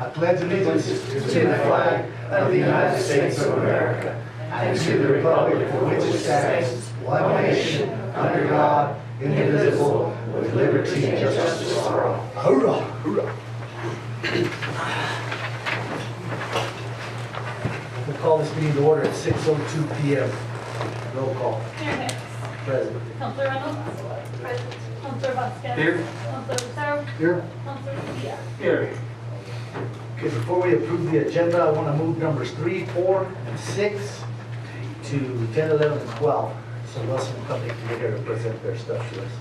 I pledge allegiance to the flag of the United States of America and to the republic for which it stands, one nation, under God, indivisible, with liberty and justice for all. Hoorah! Hoorah! We'll call this meeting to order at 6:02 p.m. Roll call. Mayor Hicks. Present. Counselor Reynolds. Present. Counselor Vasquez. Here. Counselor Lucero. Here. Counselor Diaz. Here. Okay, before we approve the agenda, I want to move numbers 3, 4, and 6 to 10, 11, and 12. So Wilson and company can get here to present their stuff to us.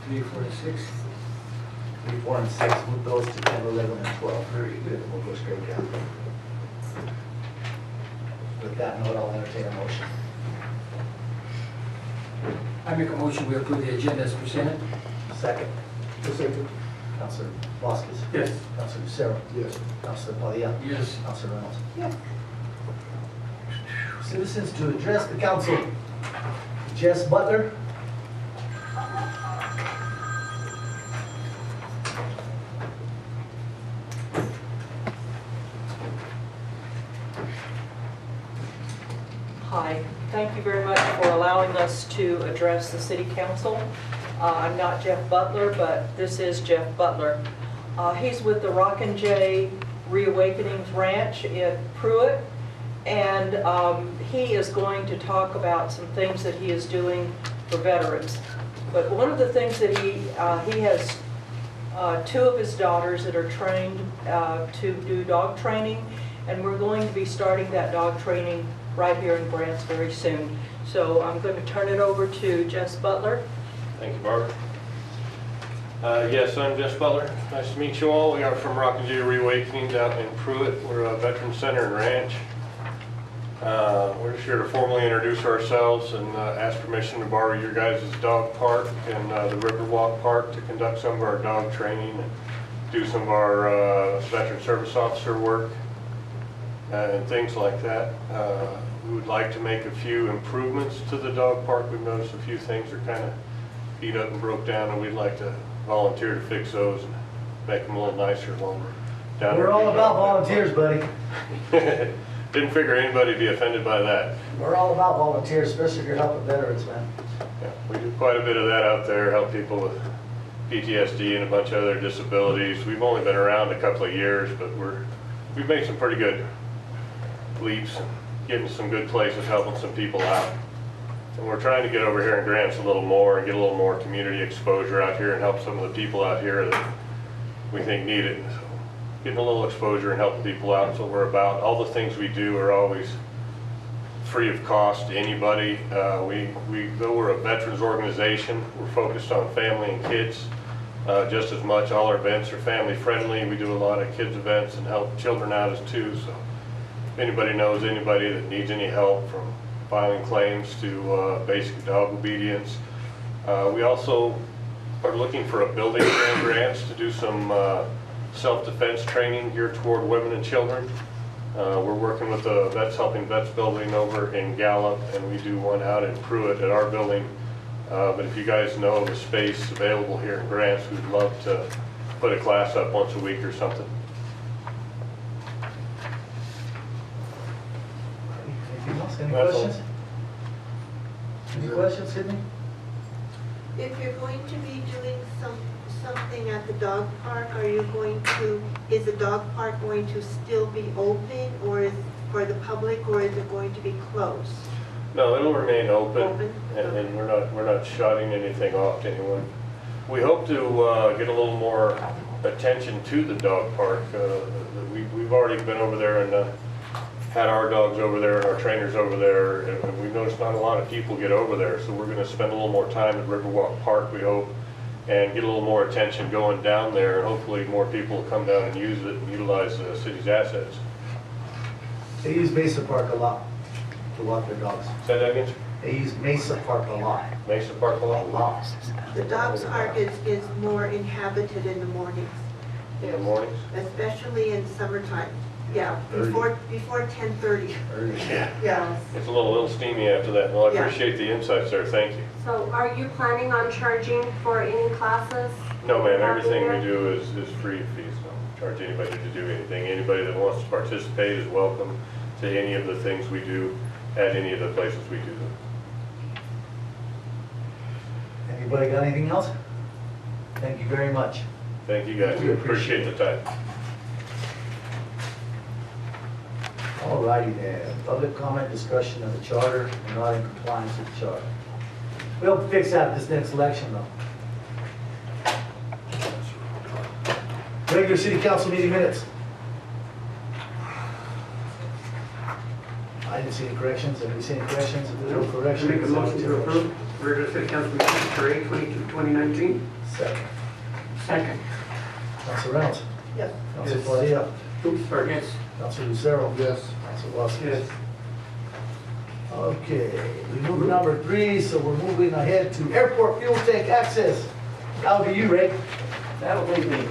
3, 4, 6. 3, 4, and 6, move those to 10, 11, and 12. Very good. We'll go straight down. With that note, I'll entertain a motion. I make a motion we approve the agenda as presented. Second. Second. Councilor Vasquez. Yes. Councilor Lucero. Yes. Councilor Padilla. Yes. Councilor Reynolds. Yes. Citizens to address the council. Jess Butler. Hi, thank you very much for allowing us to address the city council. I'm not Jeff Butler, but this is Jeff Butler. He's with the Rockin' J Reawakenings Ranch in Pruitt, and he is going to talk about some things that he is doing for veterans. But one of the things that he has 2 of his daughters that are trained to do dog training, and we're going to be starting that dog training right here in Grants very soon. So I'm going to turn it over to Jess Butler. Thank you, Barbara. Yes, I'm Jess Butler. Nice to meet you all. We are from Rockin' J Reawakenings out in Pruitt. We're a veteran center and ranch. We're just here to formally introduce ourselves and ask permission to borrow your guys' dog park and the Riverwalk Park to conduct some of our dog training and do some of our veteran service officer work and things like that. We would like to make a few improvements to the dog park. We've noticed a few things are kind of beat up and broke down, and we'd like to volunteer to fix those and make them a little nicer while we're down there. We're all about volunteers, buddy. Didn't figure anybody'd be offended by that. We're all about volunteers, especially if you're helping veterans, man. Yeah, we do quite a bit of that out there, help people with PTSD and a bunch of other disabilities. We've only been around a couple of years, but we've made some pretty good leaps and getting some good places, helping some people out. And we're trying to get over here in Grants a little more and get a little more community exposure out here and help some of the people out here that we think need it. So getting a little exposure and helping people out is what we're about. All the things we do are always free of cost to anybody. Though we're a veterans organization, we're focused on family and kids just as much. All our events are family friendly. We do a lot of kids events and help children out as too. So if anybody knows anybody that needs any help, from filing claims to basic dog obedience. We also are looking for a building and grants to do some self-defense training geared toward women and children. We're working with the Vets Helping Vets building over in Gallup, and we do one out in Pruitt at our building. But if you guys know of a space available here in Grants, we'd love to put a class up once a week or something. Anything else? Any That's all. questions? Any questions, Sydney? If you're going to be doing something at the dog park, is the dog park going to still be open, or is for the public, or is it going to be closed? No, it'll remain open, Open? and we're not shutting anything off to anyone. We hope to get a little more attention to the dog park. We've already been over there and had our dogs over there and our trainers over there, and we've noticed not a lot of people get over there, so we're going to spend a little more time at Riverwalk Park, we hope, and get a little more attention going down there, and hopefully more people will come down and use it and utilize the city's assets. They use Mesa Park a lot to walk their dogs. Say that again? They use Mesa Park a lot. Mesa Park a A lot? lot. The dog park is more inhabited in the mornings, In the mornings? especially in summertime. Yeah, before 10:30. Yeah. Yeah. It's a little steamy after that. Well, I Yeah. appreciate the insights there, thank you. So are you planning on charging for any classes? No, ma'am, everything we do is free of fees, no charge anybody to do anything. Anybody that wants to participate is welcome to any of the things we do at any of the places we do them. Anybody got anything else? Thank you very much. Thank you guys, We appreciate the time. All righty then, public comment, discussion of the charter, and not in compliance with the charter. We'll fix that this next election though. Regular city council meeting minutes. I didn't see any corrections, have you seen any corrections? If there's no corrections. Make a motion to approve regular city council meeting for 8/22/2019. Second. Second. Council Reynolds. Yes. Council Yes. Padilla. Oops, sorry. Yes. Council Lucero. Yes. Council Vasquez. Yes. Okay, we moved to number 3, so we're moving ahead to airport fuel tank access. That'll be you, Ray. That'll be me.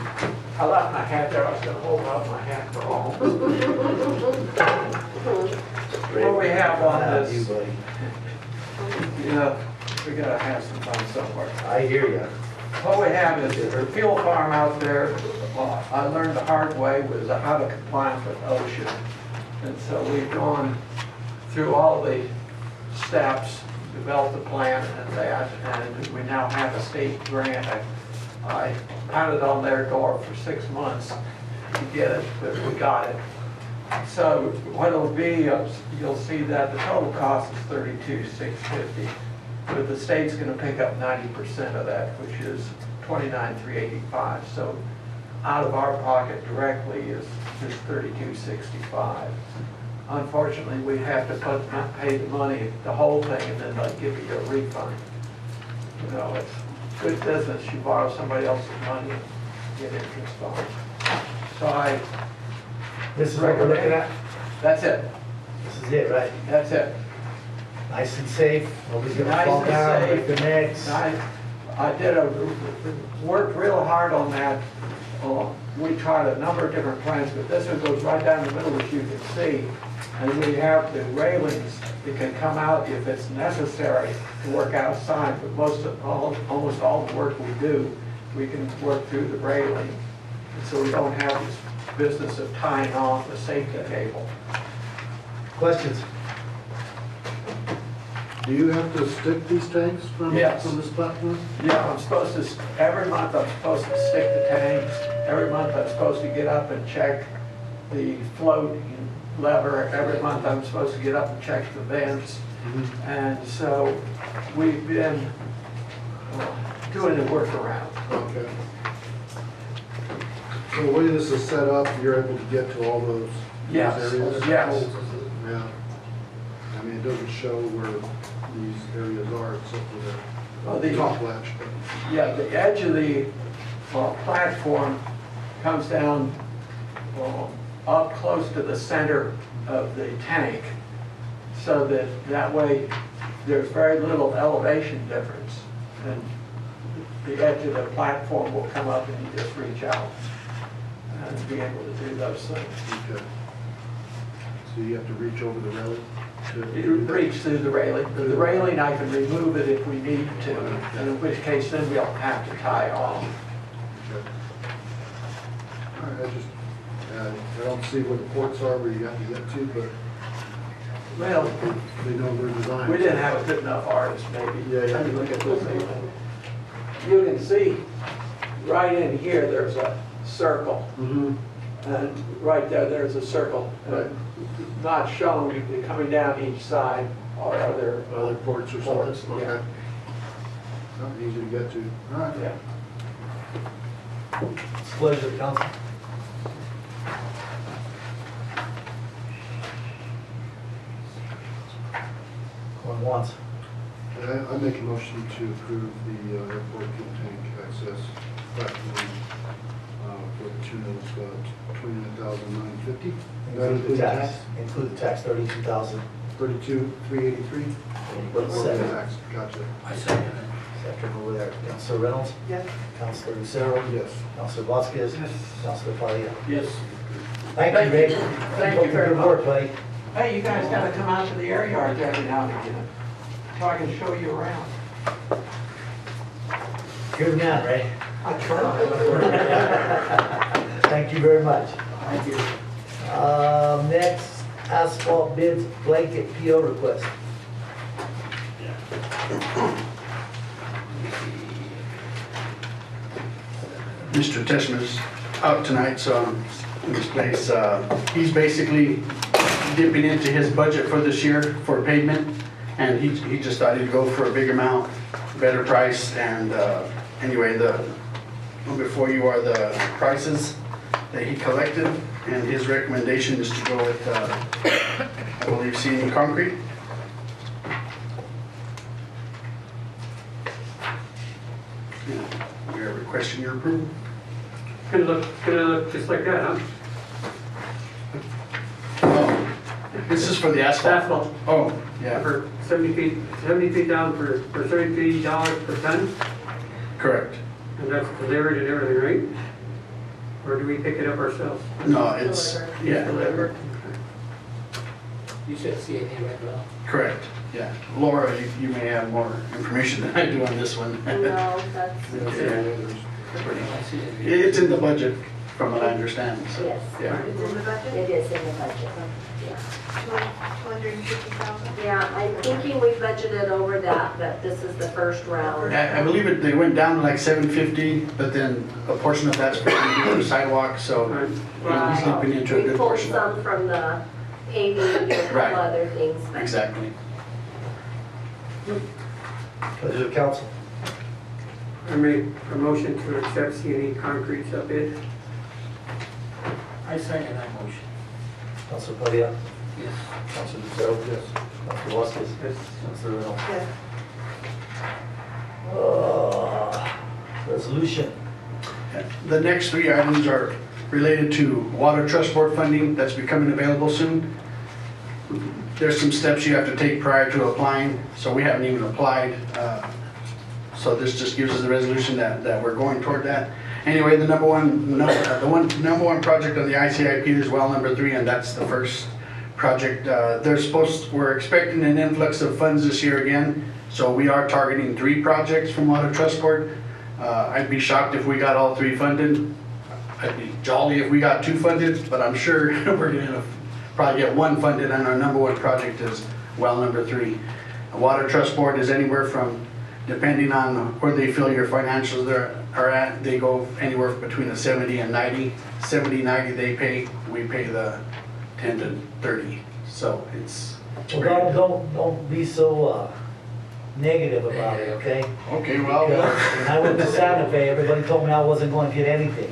I left my hat there, I was gonna hold out my hat for all. What we have on You, this, buddy. you know, we gotta have some fun somewhere. I hear ya. What we have is a fuel farm out there. Well, I learned the hard way was out of compliance with OSHA. And so we've gone through all the steps, developed a plan and that, and we now have a state grant. I pounded on their door for 6 months to get it, but we got it. So what it'll be, you'll see that the total cost is $32,650. But the state's gonna pick up 90% of that, which is $29,385. So out of our pocket directly is $32,665. Unfortunately, we have to pay the money, the whole thing, and then they'll give you a refund. You know, it's good business. You borrow somebody else's money and get interest on it. So This is what we're looking at? that's it. This is it, right? That's it. Nice and safe, nobody's gonna Nice fall and down, safe. break their necks. I worked real hard on that. We tried a number of different plans, but this one goes right down the middle, as you can see. And we have the railings that can come out if it's necessary to work outside, but almost all the work we do, we can work through the railing. And so we don't have this business of tying on the safety cable. Questions? Do you have to stick these tanks from Yes. this platform? Yeah, I'm supposed to, every month I'm supposed to stick the tanks. Every month I'm supposed to get up and check the float lever. Every month I'm supposed to get up and check the vents. And so we've been doing the workaround. Okay. So the way this is set up, you're able to get to all those Yes, areas? yes. Yeah. I mean, it doesn't show where these areas are except Well, for the top latch, but. Yeah, the edge of the platform comes down up close to the center of the tank, so that way there's very little elevation difference. And the edge of the platform will come up and you just reach out and be able to do those things. Okay. So you have to reach over the railing? You reach through the railing. The railing, I can remove it if we need to, and in which case then we'll have to tie off. Okay. All right, I don't see where the ports are where you have to get to, but Well, they know they're designed. we didn't have a good enough artist, maybe. Yeah, yeah. Let me look at this thing. You can see right in here, there's a circle, Mm-hmm. and right there, there's a circle. Right. Not shown, coming down each side are other. Other ports or Ports, something? yeah. Okay. Not easy to get to. All right. Yeah. It's a pleasure, council. Going once. I make a motion to approve the airport fuel tank access platform for the tune of $29,950. That Include the includes tax. Include the tax, 32,000. $32,383. Second. Tax, gotcha. I second it. Second over there. Councilor Reynolds? Yes. Councilor Lucero? Yes. Councilor Vasquez? Yes. Councilor Padilla? Yes. Thank you, Ray. Thank you very Good work, buddy. Hey, you guys gotta come out to the air yards every now and again, so I can show you around. You're the man, Ray. I try. Thank you very much. Thank you. Next, asphalt bids blanket PO request. Mr. Teshman's out tonight, so in this place, he's basically dipping into his budget for this year for pavement, and he just thought he'd go for a big amount, better price, and anyway, before you are the prices that he collected, and his recommendation is to go with, I believe, C&E Concrete. Yeah, we are requesting your approval. Gonna look just like that, huh? Oh, this is for the asphalt. Asphalt, Oh, yeah, for 70 feet down for $33 per ton, correct. and that's delivered and everything, right? Or do we pick it up ourselves? No, it's, yeah, Delivered. You said CAD right now. correct, yeah. Laura, you may have more information than I do on this one. No, that's, I see it. It's in the budget, from what I understand, so, Yes. yeah. It's in the budget? It is in the budget, yeah. 250,000? Yeah, I'm thinking we budgeted over that, but this is the first round. I believe they went down to like 750, but then a portion of that's for the sidewalk, so Right. he's dipping into a We good pulled portion of some from the paving and a Right. couple other things, it. but Exactly. Pleasure of council. I make a motion to accept C&E Concrete sub-bid. I second that motion. Council Palia, Yes. Council Lucero. Yes. Council Vasquez. Yes. Council Reynolds. Yes. Resolution. The next three items are related to water trust board funding that's becoming available soon. There's some steps you have to take prior to applying, so we haven't even applied. So this just gives us the resolution that we're going toward that. Anyway, the number one project on the ICIP is well number 3, and that's the first project. We're expecting an influx of funds this year again, so we are targeting 3 projects from Water Trust Board. I'd be shocked if we got all 3 funded. I'd be jolly if we got 2 funded, but I'm sure we're gonna probably get 1 funded, and our number 1 project is well number 3. The Water Trust Board is anywhere from, depending on where they feel your financials are at, they go anywhere between the 70 and 90. 70, 90 they pay, we pay the 10 to 30. So it's Well, don't be so negative about it, okay? okay, well. Because when I went to Santa Fe, everybody told me I wasn't going to get anything.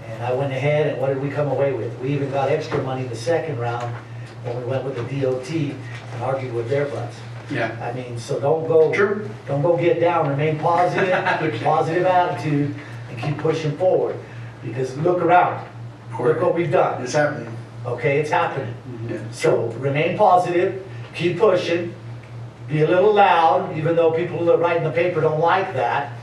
And I went ahead, and what did we come away with? We even got extra money the second round when we went with the DOT and argued with their butts. Yeah, I mean, so don't go get down, remain positive, positive attitude, and keep pushing forward. Because look around, look what we've done, it's happening. okay, it's happening. Yeah. So remain positive, keep pushing, be a little loud, even though people that write in the paper don't like that.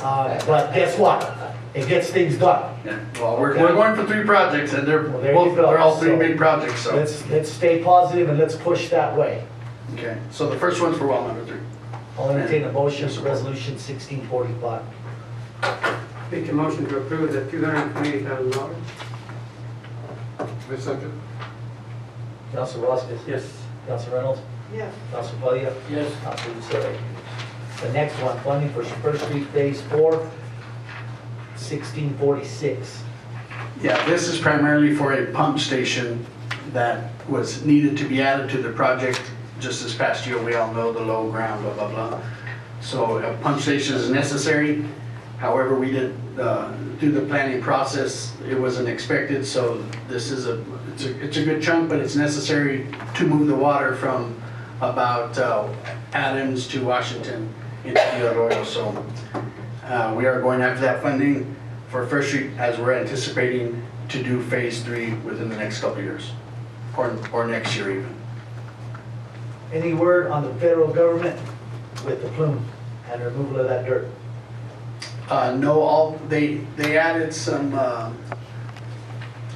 But guess what? It gets things done. Yeah, well, we're going for 3 projects, and they're Well, there you go. they're all 3 So, big projects, so. Let's stay positive and let's push that way. Okay, so the first one's for well number 3. I'll entertain a motion for resolution 1645. Make a motion to approve the $228,000. Wait a second. Council Vasquez. Yes. Council Reynolds. Yes. Council Palia. Yes. Council Lucero. The next one, funding for First Street Phase 4, 1646. Yeah, this is primarily for a pump station that was needed to be added to the project just this past year. We all know the low ground, blah, blah, blah. So a pump station is necessary. However, we did, through the planning process, it wasn't expected, so this is it's a good chunk, but it's necessary to move the water from about Adams to Washington into the Arroyo. So we are going after that funding for First Street, as we're anticipating to do phase 3 within the next couple of years, or next year even. Any word on the federal government with the plume and removal of that dirt? No, they added some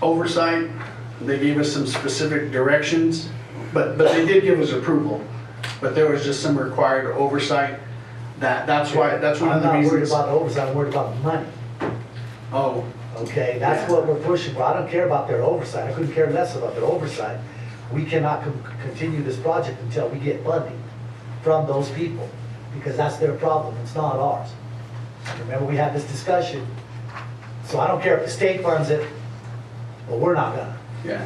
oversight. They gave us some specific directions, but they did give us approval. But there was just some required oversight. That's one of the I'm not worried reasons. about the oversight, I'm worried about the money, Oh, Okay, that's what we're pushing for. I don't care about their oversight. I couldn't care less about their oversight. We cannot continue this project until we get funding from those people, because that's their problem, it's not ours. Remember, we had this discussion, so I don't care if the state funds it, but we're not gonna. Yeah.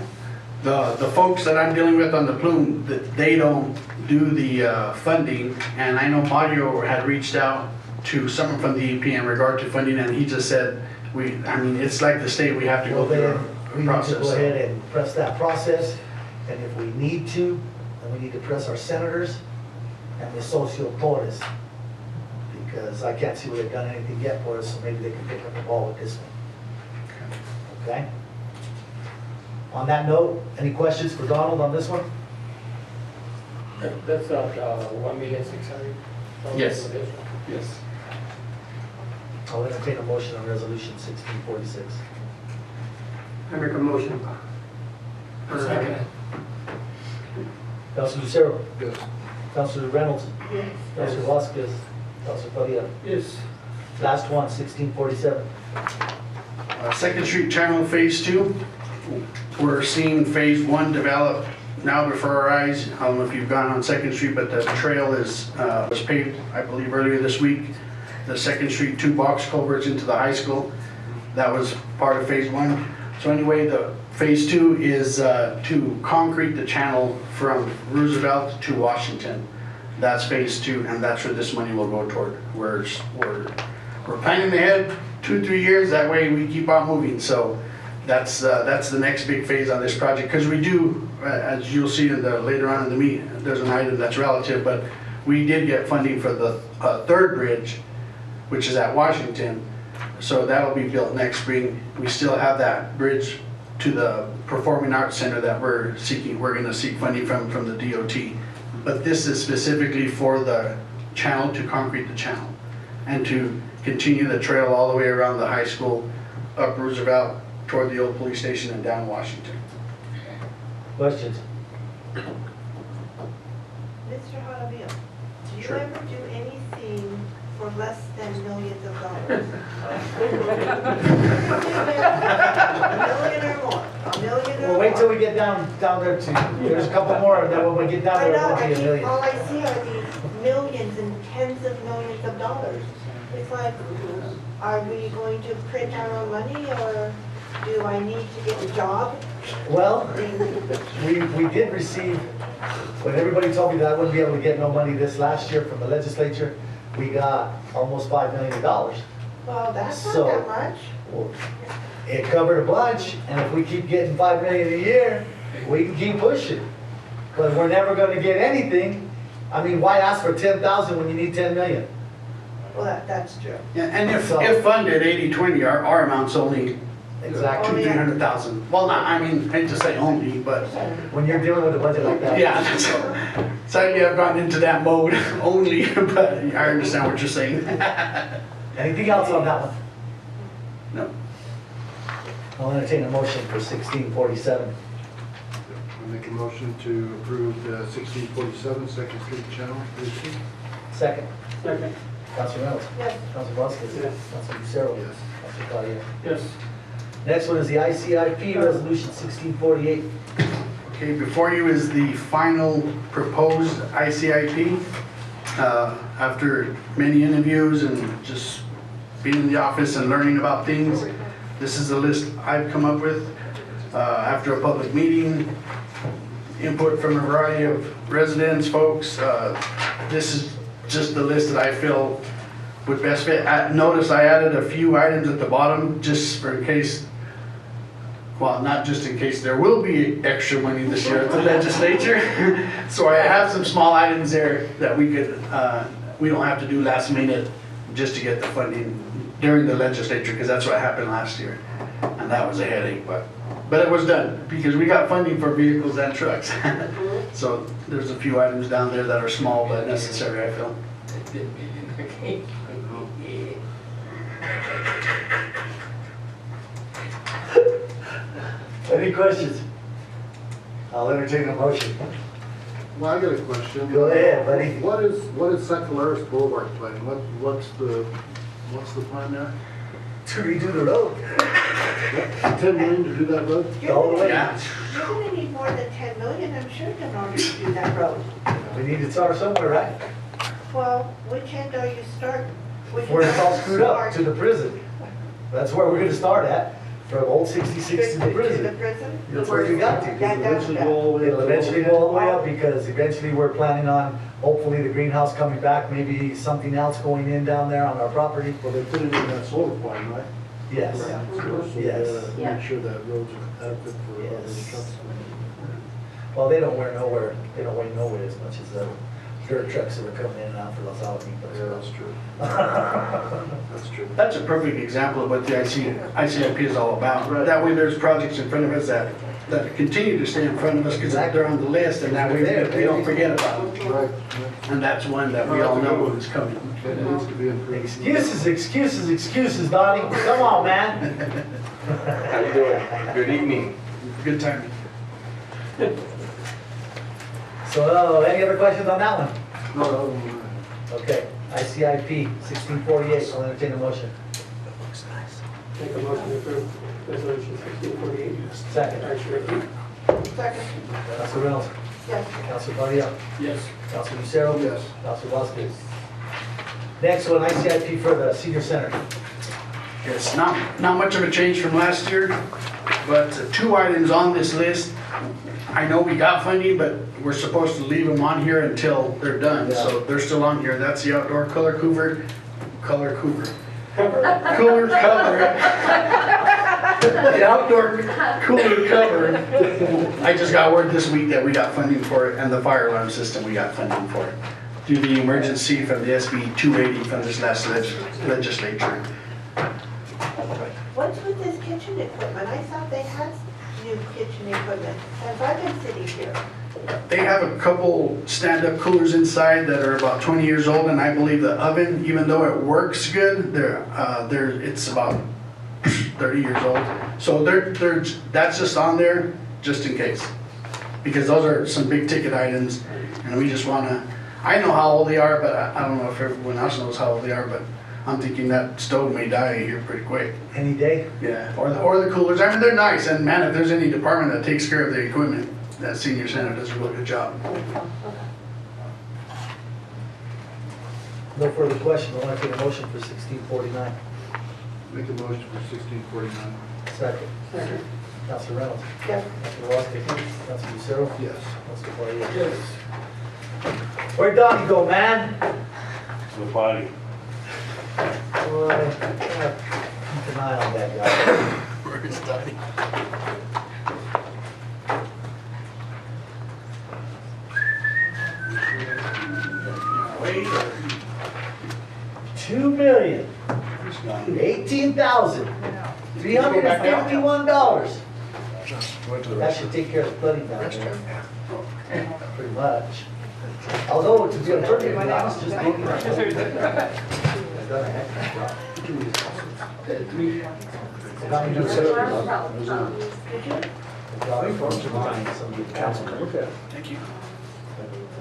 The folks that I'm dealing with on the plume, that they don't do the funding, and I know Mario had reached out to someone from the EP in regard to funding, and he just said, I mean, it's like the state, we have to Well, go through then, a we need to process. go ahead and press that process, and if we need to, then we need to press our senators and the socio polis, because I can't see where they've done anything yet for us, so maybe they can pick up the ball with this one. Okay? On that note, any questions for Donald on this one? That's not 1,600,000. Yes. Yes. I'll entertain a motion on resolution 1646. I make a motion. Second. Councilor Lucero, Yes. Councilor Reynolds, Yes. Councilor Vasquez, Councilor Padilla. Yes. Last one, 1647. Second Street Channel Phase 2. We're seeing Phase 1 develop now before our eyes. I don't know if you've gone on Second Street, but the trail was paved, I believe, earlier this week. The Second Street 2 box culverts into the high school, that was part of Phase 1. So anyway, the Phase 2 is to concrete the channel from Roosevelt to Washington. That's Phase 2, and that's where this money will go toward. We're planning ahead 2-3 years, that way we keep on moving. So that's the next big phase on this project, because we do, as you'll see later on in the meeting, there's an item that's relative, but we did get funding for the third bridge, which is at Washington. So that'll be built next spring. We still have that bridge to the Performing Arts Center that we're gonna seek funding from the DOT. But this is specifically for the channel, to concrete the channel, and to continue the trail all the way around the high school, up Roosevelt, toward the old police station, and down Washington. Questions? Mr. Jaramillo, do you Sure. ever do anything for less than millions of dollars? A million or more, a million or more. Well, wait till we get down there to, there's a couple more, and then when we get down I there, know, it'll be a million. all I see are these millions and tens of millions of dollars. It's like, are we going to print our own money, or do I need to get a job? Well, I mean, we did receive, when everybody told me that I wouldn't be able to get no money this last year from the legislature, we got almost $5 million. well, that's not So- that much. Well, it covered a bunch, and if we keep getting $5 million a year, we can keep pushing. Because we're never gonna get anything. I mean, why ask for 10,000 when you need 10 million? Well, that's true. Yeah, and if So- funded 80/20, our amount's only Exactly. 200,000. Well, not, I mean, I hate to say only, but When you're dealing with a budget like that. yeah, sadly I've gotten into that mode only, but I understand what you're saying. Anything else on that one? No. I'll entertain a motion for 1647. I make a motion to approve 1647 Second Street Channel. Second. Second. Councilor Reynolds. Yes. Councilor Vasquez. Yes. Councilor Lucero. Yes. Councilor Claudia. Yes. Next one is the ICIP Resolution 1648. Okay, before you is the final proposed ICIP. After many interviews and just being in the office and learning about things, this is the list I've come up with. After a public meeting, input from a variety of residents, folks, this is just the list that I feel would best fit. Notice I added a few items at the bottom just for in case, well, not just in case, there will be extra money this year at the legislature. So I have some small items there that we could, we don't have to do last minute just to get the funding during the legislature, because that's what happened last year. And that was a headache, but it was done because we got funding for vehicles and trucks. So there's a few items down there that are small but necessary, I feel. Any questions? I'll entertain a motion. Well, I got a question. Go ahead, buddy. What is St. Clairs Boulevard plan? What's the plan there? to redo the road. 10 million to do that road? All the way. Yeah. You're gonna need more than 10 million, I'm sure, in order to do that road. We need to start somewhere, right? Well, which end are you starting? Where it's all screwed up, to the prison. That's where we're gonna start at, from Old 66 to the To the prison. prison? That's where we got to. That down Eventually go all the way up. It'll eventually go all the way up, because eventually we're planning on, hopefully the greenhouse coming back, maybe something else going in down there on our property. Well, they put it in that solar farm, right? Yes. So Yes. Yeah. make sure that roads are adequate for the Yes. trucks. Well, they don't wear nowhere as much as the dirt trucks that are coming in and out for Los Alamitos. Yeah, that's true. That's true. That's a perfect example of what the ICIP is all about. That way there's projects in front of us that continue to stay in front of us because they're on the list, and that way we don't forget about them. Right. And that's one that we all know is coming. It needs to be improved. Excuses, Donnie. Come on, man. How you doing? Good evening. Good timing. So, any other questions on that one? No, no, Okay, ICIP 1648, I'll entertain a motion. Make a motion to approve resolution 1648. Second. ICIP. Second, Council Reynolds, yes. Council Palia, Yes. Council Lucero. Yes. Council Vasquez. Next one, ICIP for the senior center. Yes, not much of a change from last year, but two items on this list. I know we got funding, but we're supposed to leave them on here until they're done, so they're still on here. That's the outdoor cooler cover. The outdoor cooler cover. I just got word this week that we got funding for it, and the fire alarm system, we got funding for it. Through the emergency from the SB 280 from this last legislature. What's with this kitchen equipment? I thought they had new kitchen equipment, as I've been sitting here. They have a couple stand-up coolers inside that are about 20 years old, and I believe the oven, even though it works good, it's about 30 years old. So that's just on there, just in case. Because those are some big ticket items, and we just wanna, I know how old they are, but I don't know if everyone else knows how old they are, but I'm thinking that stove may die here pretty quick. Any day? Yeah, or the coolers, I mean, they're nice, and man, if there's any department that takes care of the equipment, that senior center does a really good job. No further questions, I'll entertain a motion for 1649. Make a motion for 1649. Second. Second. Council Reynolds. Yes. Council Vasquez. Council Lucero. Yes. Council Palia. Yes. Where'd Donnie go, man? The body. Boy, keep an eye on that guy. Where's Donnie? Wait, or? $2,018,351. That should take care of the flooding down there. Pretty much. Although, to be perfectly honest, just looking at it. I've done a heck of a job. Got me to set up some of the council. Thank you.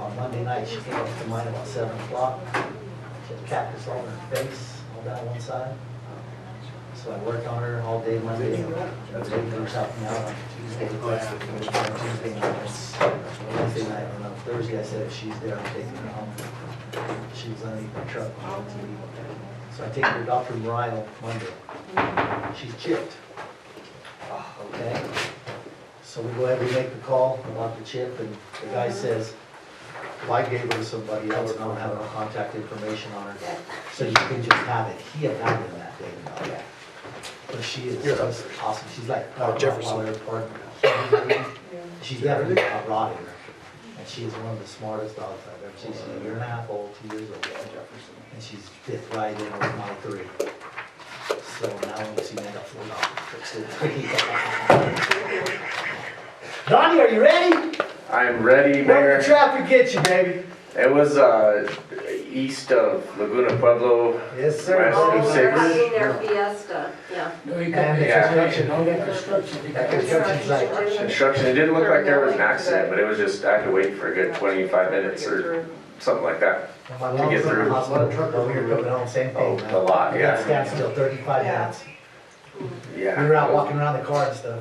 On Monday night, she came up to mine about 7 o'clock. She had cactus all in her face, all down one side. So I worked on her all day Monday. Wednesday helped me out on Tuesday. Tuesday night, Wednesday night, and on Thursday I said if she's there, I'm taking her home. She was underneath my truck on TV. So I take her to Dr. Morino Monday. She's chipped. Okay? So we go ahead, we make the call about the chip, and the guy says, well, I gave her to somebody else, and I don't have no contact information on her. So you can just have it. He had had it that day. But she is just awesome. She's like Jefferson. She's never been outrotted. And she is one of the smartest dogs I've ever seen. She's a year and a half old, 2 years old. And she's fifth right in with my 3. So now when you see me, I got 4 dogs. Donnie, are you ready? I'm ready, Where Mayor. did the traffic get you, baby? It was east of Laguna Pueblo. Yes, sir. West Oh, of they're 6. having their fiesta, yeah. No, you And got the construction. no, that construction. That construction site. Construction, it didn't look like there was an accident, but it was just, I had to wait for a good 25 minutes or something like that. My To mom's get in the through. hospital, when we were coming home, same Oh, thing. a lot, yeah. Standstill, 35 Yeah. minutes. Yeah. We were out walking around the car and stuff.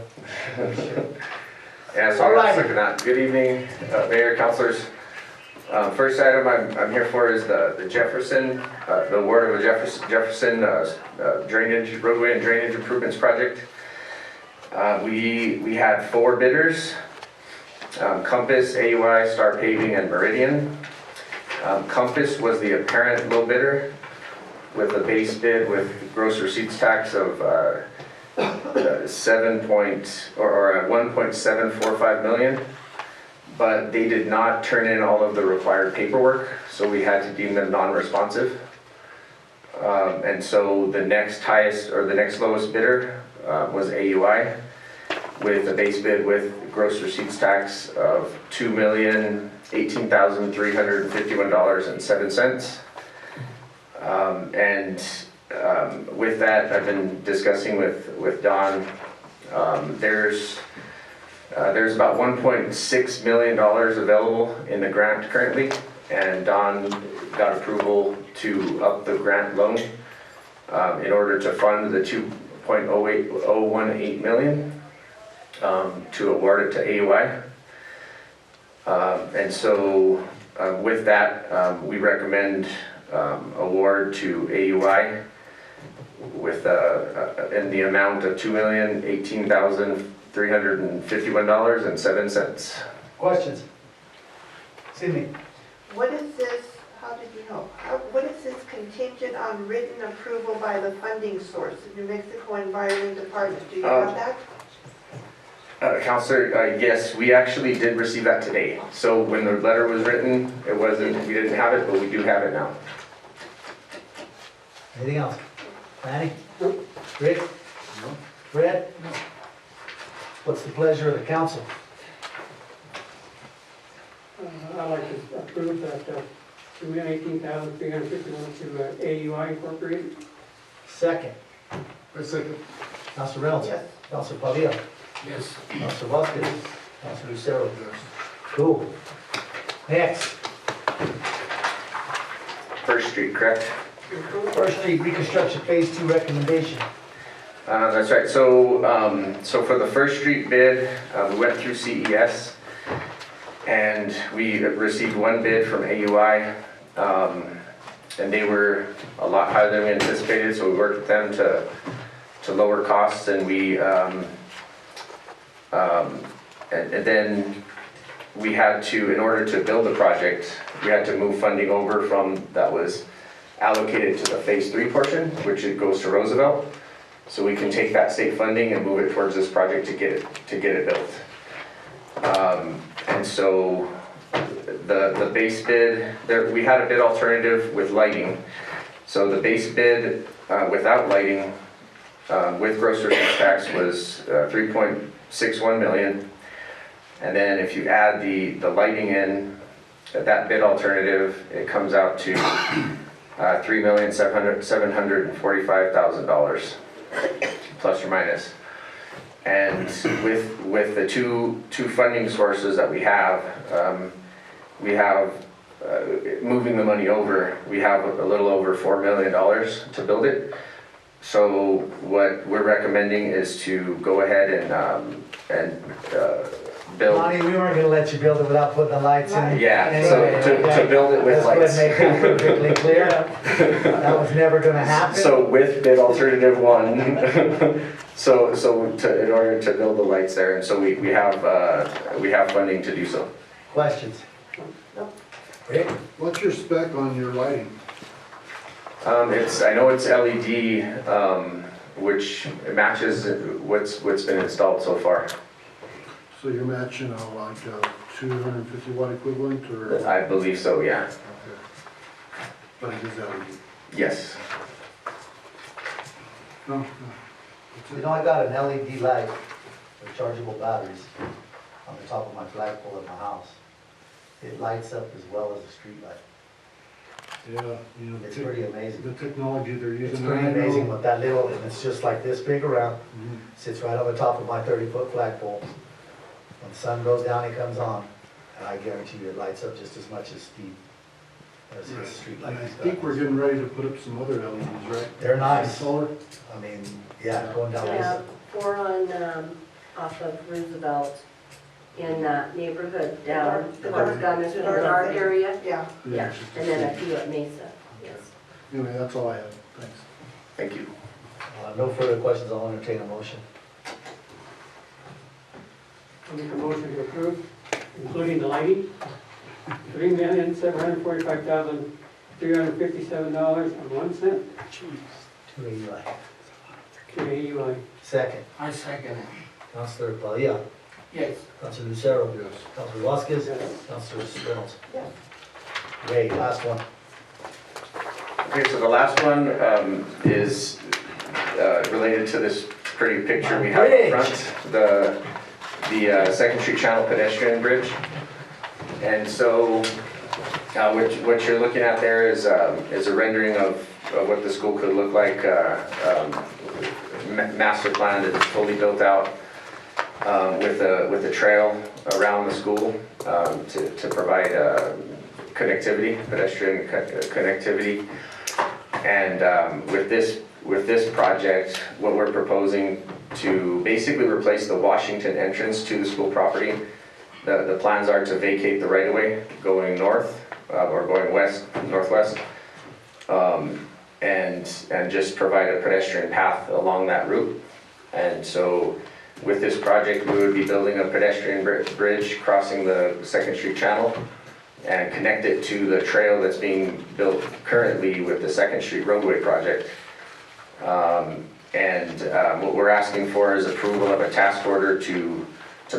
Yeah, so I was looking at, good evening, Mayor, councilors. First item I'm here for is the Jefferson, the award of a Jefferson drainage, roadway and drainage improvements project. We had 4 bidders, Compass, AUI, Star Paving, and Meridian. Compass was the apparent low bidder with a base bid with gross receipts tax of 1.745 million. But they did not turn in all of the required paperwork, so we had to deem them non-responsive. And so the next highest, or the next lowest bidder was AUI with a base bid with gross receipts tax of $2,018,351.07. And with that, I've been discussing with Don. There's about $1.6 million available in the grant currently, and Don got approval to up the grant loan in order to fund the $2.018 million to award it to AUI. And so with that, we recommend award to AUI with in the amount of $2,018,351.07. Questions? Sydney? What is this, how did you know? What is this contingent on written approval by the funding source, the New Mexico Environment Department? Do you have that? Counselor, yes, we actually did receive that today. So when the letter was written, we didn't have it, but we do have it now. Anything else? Manny? Rick? Fred? What's the pleasure of the council? I'd like to approve that $2,018,351 to AUI Incorporated. Second. I second. Councilor Reynolds? Yes. Councilor Padilla? Yes. Councilor Vasquez? Councilor Lucero? Cool. Next. First Street, correct? First Street Reconstruction Phase 2 recommendation. That's right. So, so for the First Street bid, we went through CES, and we received 1 bid from AUI, and they were a lot higher than we anticipated. So we worked with them to lower costs, and we and then we had to, in order to build the project, we had to move funding over from that was allocated to the Phase 3 portion, which it goes to Roosevelt. So we can take that state funding and move it towards this project to get it built. And so the base bid, we had a bid alternative with lighting. So the base bid without lighting, with gross receipts tax, was 3.61 million. And then if you add the lighting in, that bid alternative, it comes out to $3,745,000, plus or minus. And with the two funding sources that we have moving the money over, we have a little over $4 million to build it. So what we're recommending is to go ahead and build. Lonnie, we weren't gonna let you build it without putting the lights in. Yeah, so to build it with lights. Let's go ahead and make that perfectly clear. That was never gonna happen. So with bid alternative 1, in order to build the lights there, and so we have funding to do so. Questions? Rick? What's your spec on your lighting? I know it's LED, which matches what's been installed so far. So you're matching like a 250 watt equivalent, or? I believe so, yeah. Okay. But it is LED. Yes. No, You know, I got an LED light with chargeable batteries on the top of my flagpole at my house. It lights up as well as a street light. yeah, you know, It's pretty amazing. the technology they're using. It's pretty amazing with that little, and it's just like this big around, Mhm. sits right on the top of my 30-foot flagpole. When the sun goes down, it comes on, and I guarantee you it lights up just as much as Steve. That's his street And light I he's got. think we're getting ready to put up some other LEDs, right? They're nice. Solar? I mean, yeah, going down Yeah, this. 4 on, off of Roosevelt in that neighborhood down, The towards dark- Gunness, the in the dark dark thing. area. Yeah. Yeah, it's just and then a a- few at Mesa, yes. Anyway, that's all I have. Thanks. Thank you. No further questions, I'll entertain a motion. I'll make a motion to approve, including the lighting, $3,745,357.01 289. to AUI. Second, I second it. Counselor Palia, Yes. Counselor Lucero, Yes. Counselor Vasquez, Yes. Counselor Reynolds. Yes. Ray, last one. Okay, so the last one is related to this pretty picture we have Bridge. up front, the Second Street Channel pedestrian bridge. And so what you're looking at there is a rendering of what the school could look like, master plan that's fully built out with a trail around the school to provide connectivity, pedestrian connectivity. And with this project, what we're proposing to basically replace the Washington entrance to the school property. The plans are to vacate the right-of-way going north or going west, northwest, and just provide a pedestrian path along that route. And so with this project, we would be building a pedestrian bridge crossing the Second Street Channel and connect it to the trail that's being built currently with the Second Street roadway project. What we're asking for is approval of a task order to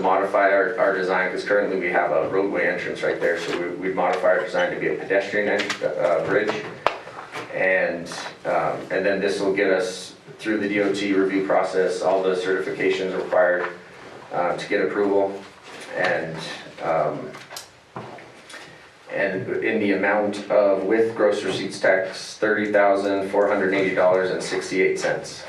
modify our design, because currently we have a roadway entrance right there, so we'd modify our design to be a pedestrian bridge. And then this will get us through the DOT review process, all the certifications required to get approval. And in the amount of, with gross receipts tax, $30,480.68.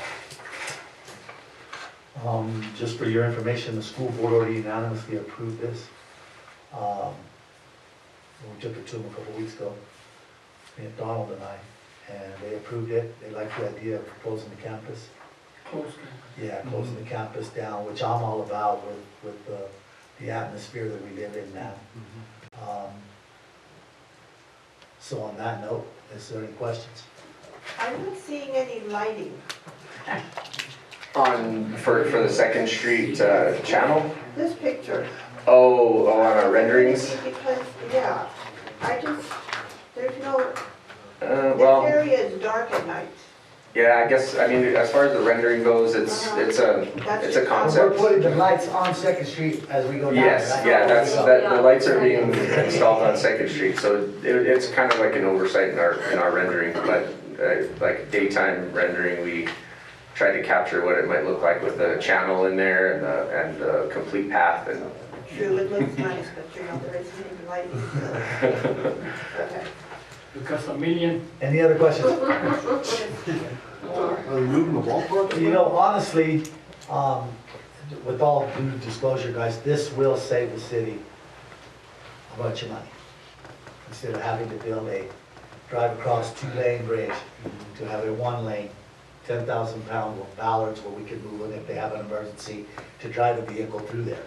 Just for your information, the school board already unanimously approved this. We took it to them a couple weeks ago, me and Donald and I, and they approved it. They liked the idea of closing the campus. Close. Yeah, closing the campus down, which I'm all about with the atmosphere that we live in now. So on that note, is there any questions? I'm not seeing any lighting. For the Second Street channel? This picture. Oh, on our renderings? Because, yeah, there's no, this Well, area is dark at night. yeah, I guess, I mean, as far as the rendering goes, it's a We're concept. putting the lights on Second Street as we go down. Yes, right? yeah, the lights are being installed on Second Street, so it's kind of like an oversight in our rendering, but like daytime rendering, we try to capture what it might look like with the channel in there and the complete path and. True, it looks nice, but there isn't even lighting. Okay. Because $1 million. Any other questions? Are they moving the ballpark? You know, honestly, with all due disclosure, guys, this will save the city a bunch of money. Instead of having to build a drive across 2-lane bridge, to have a 1-lane, 10,000-pound ballards where we can move them if they have an emergency to drive a vehicle through there.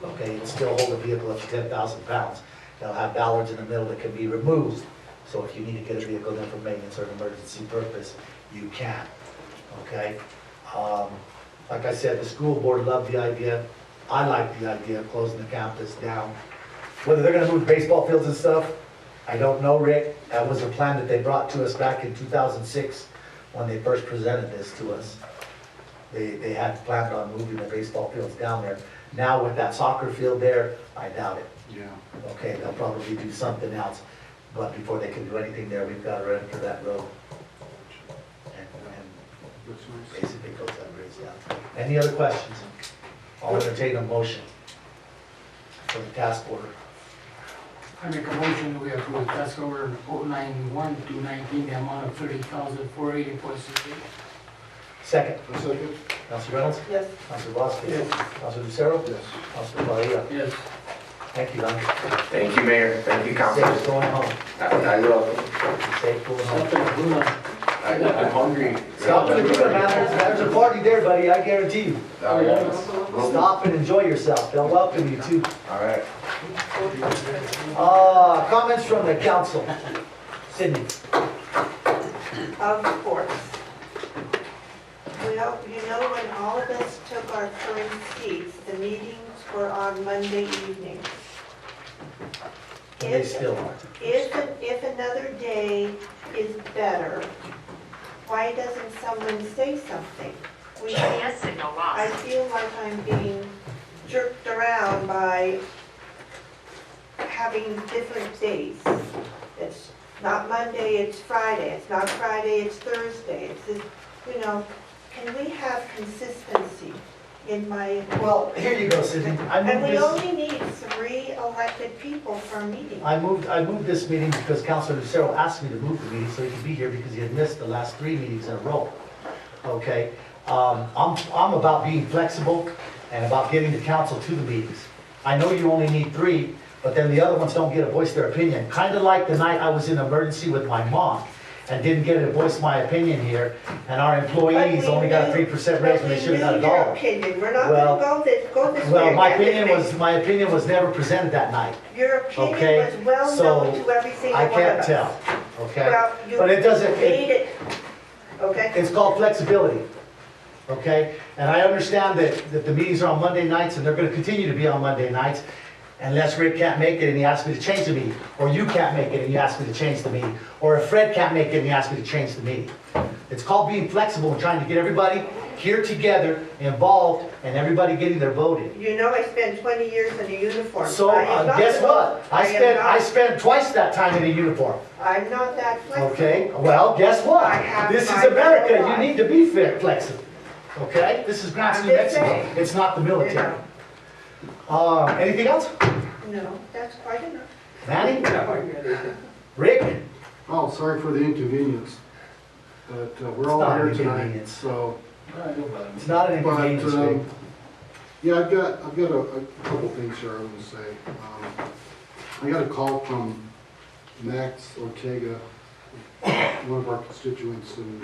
Okay, it'll still hold a vehicle up to 10,000 pounds. They'll have ballards in the middle that can be removed. So if you need to get a vehicle there for maintenance or an emergency purpose, you can, okay? Like I said, the school board loved the idea. I like the idea of closing the campus down. Whether they're gonna move baseball fields and stuff, I don't know, Rick. That was a plan that they brought to us back in 2006 when they first presented this to us. They had planned on moving the baseball fields down there. Now with that soccer field there, I doubt it. Yeah. Okay, they'll probably do something else, but before they can do anything there, we've got to enter that road. And That's nice. basically close that bridge down. Any other questions? I'll entertain a motion for the task order. I make a motion, we approve task order 091-219, the amount of $30,480.68. Second, A second? Councilor Reynolds, Yes. Councilor Vasquez, Yes. Councilor Lucero, Yes. Councilor Palia. Yes. Thank you, Don. Thank you, Mayor. Thank you, councilors. Safe going home. I will. Safe going home. Stop and Luna. I'm hungry. Stop and enjoy, man. There's a party there, buddy, I guarantee you. Oh, yeah. Stop and enjoy yourself. They'll welcome you too. All right. Comments from the council. Sydney. Of course. Well, you know, when all of us took our current seats, the meetings were on Monday evenings. And they still are. If another day is better, why doesn't someone say something? I feel like I'm being jerked around by having different days. It's not Monday, it's Friday. It's not Friday, it's Thursday. You know, can we have consistency in my... Well, here you go, Sydney. And we only need 3 elected people for a meeting. I moved this meeting because Councilor Lucero asked me to move the meeting so he could be here because he had missed the last 3 meetings in a row. Okay? I'm about being flexible and about getting the council to the meetings. I know you only need 3, but then the other ones don't get to voice their opinion. Kind of like the night I was in emergency with my mom and didn't get to voice my opinion here, and our employees only got a 3% raise when they should have got But we knew your $1. opinion. We're not going to go this way. Well, my again with opinion me. my opinion was never presented that night. Your Okay, opinion was well so known to every single I one of can't us. tell, okay? Well, you But it doesn't, made it, okay? it's called flexibility, okay? And I understand that the meetings are on Monday nights, and they're gonna continue to be on Monday nights, unless Rick can't make it and he asks me to change the meeting, or you can't make it and you ask me to change the meeting, or if Fred can't make it and he asks me to change the meeting. It's called being flexible and trying to get everybody here together, involved, and everybody getting their vote in. You know I spent 20 years in a uniform. So, I am not guess what? am I not- spent twice that time in a uniform. I'm not that flexible. Okay, well, guess what? I have This is my America, own you life. need to be flexible, okay? This is Grants, I'm New just Mexico, saying. it's not the You military. know. Anything else? No, that's quite enough. Manny? Rick? Oh, sorry for the inconvenience, but we're It's all not here an tonight, inconvenience. so. It's not an But, inconvenience, Rick. yeah, I've got a couple things here I want to say. I got a call from Max Ortega, one of our constituents, and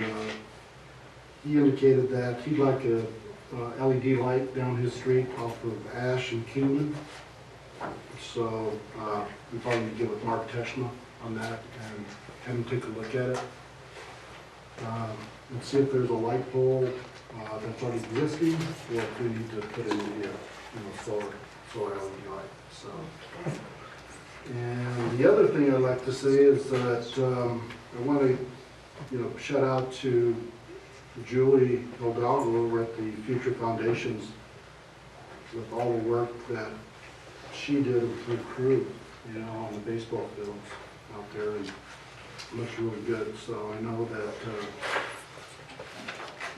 he indicated that he'd like a LED light down his street off of Ash and Kingman. So we probably need to get with Mark Teschma on that and have him take a look at it. And see if there's a light pole that's already existing, or if we need to put in the solar LED light. So, and the other thing I'd like to say is that I want to shout out to Julie Hidalgo over at the Future Foundations with all the work that she did with her crew, on the baseball fields out there, and it looks really good. So I know that,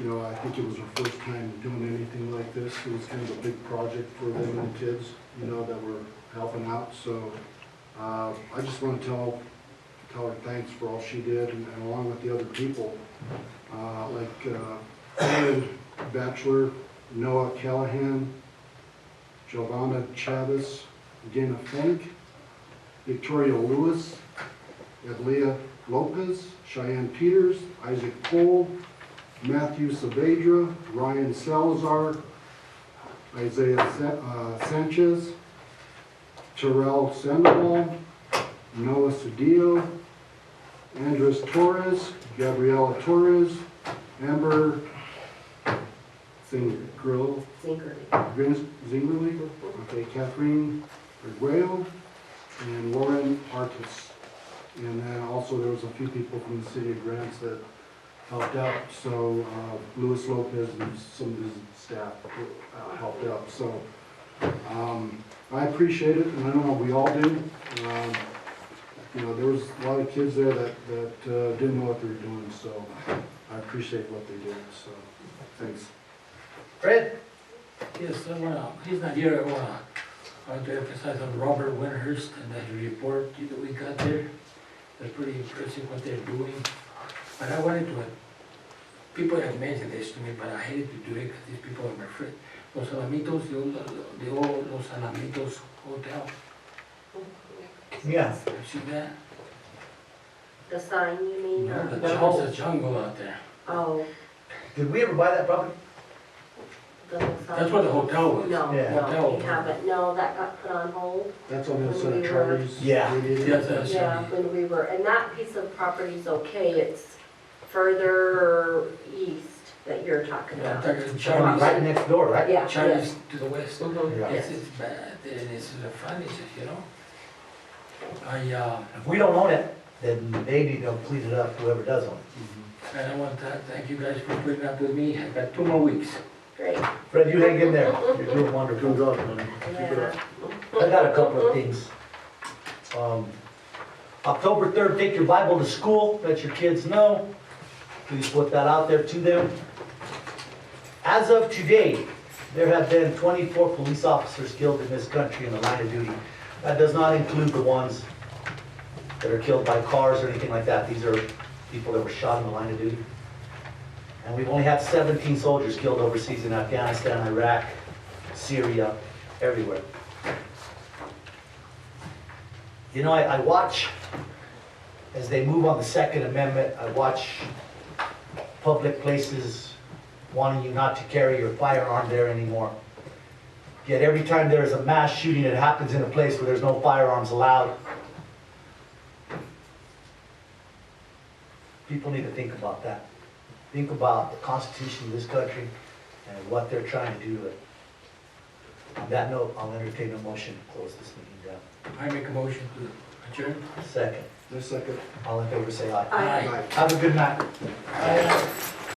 I think it was her first time doing anything like this. It was kind of a big project for them and the kids, that were helping out. So I just want to tell her thanks for all she did, and along with the other people, like Aaron Batchelor, Noah Callahan, Giovanna Chavez, Dana Fink, Victoria Lewis, Edlia Lopez, Cheyenne Peters, Isaac Cole, Matthew Saavedra, Ryan Salazar, Isaiah Sanchez, Terrell Sandoval, Noah Cedillo, Andres Torres, Gabriela Torres, Amber Zingerly, okay, Catherine Arguello, and Lauren Artis. And then also there was a few people from the city of Grants that helped out. So Luis Lopez and some of his staff helped out. So I appreciate it, and I know we all do. There was a lot of kids there that didn't know what they were doing, so I appreciate what they did. So thanks. Fred? Yes, he's not here, I want to emphasize on Robert Winhurst and that report that we got there. That's pretty impressive what they're doing. But I wanted to, people have mentioned this to me, but I hated to do it because these people are my friends. Los Alamitos, the old Los Alamitos Hotel, Yeah. You see that? The sign you mean? No, or- the jungle out there. Oh, Did we ever buy that property? the sign. That's where the hotel was. No, Yeah. no, Hotel. we haven't, no, that got put on hold. That's on the other side We of were- Charlie's. Yeah. radiator. Yes, that's Yeah, right. when we were, and that piece of property's okay, it's further east that you're talking Yeah, I'm about. talking Right Chinese, next door, right? Yeah, Chinese to the west. Mhm, Yeah. It's bad, and it's the furniture, you know? If we don't own it, then they need to clean it up, whoever does own it. And I want to thank you guys for putting up with me. I got 2 more weeks. Great, Fred, you hang in there, you're doing Good wonderful. job, man. Keep it up. yeah. I got a couple of things. October 3rd, take your Bible to school, let your kids know. Please put that out there to them. As of today, there have been 24 police officers killed in this country in the line of duty. That does not include the ones that are killed by cars or anything like that. These are people that were shot in the line of duty. And we've only had 17 soldiers killed overseas in Afghanistan, Iraq, Syria, everywhere. You know, I watch, as they move on the Second Amendment, I watch public places wanting you not to carry your firearm there anymore. Yet every time there's a mass shooting, it happens in a place where there's no firearms allowed. People need to think about that. Think about the Constitution of this country and what they're trying to do to it. On that note, I'll entertain a motion to close this meeting down. I make a motion to adjourn. Second. Just a second. All in favor, say aye. Aye. Aye. Have a good night.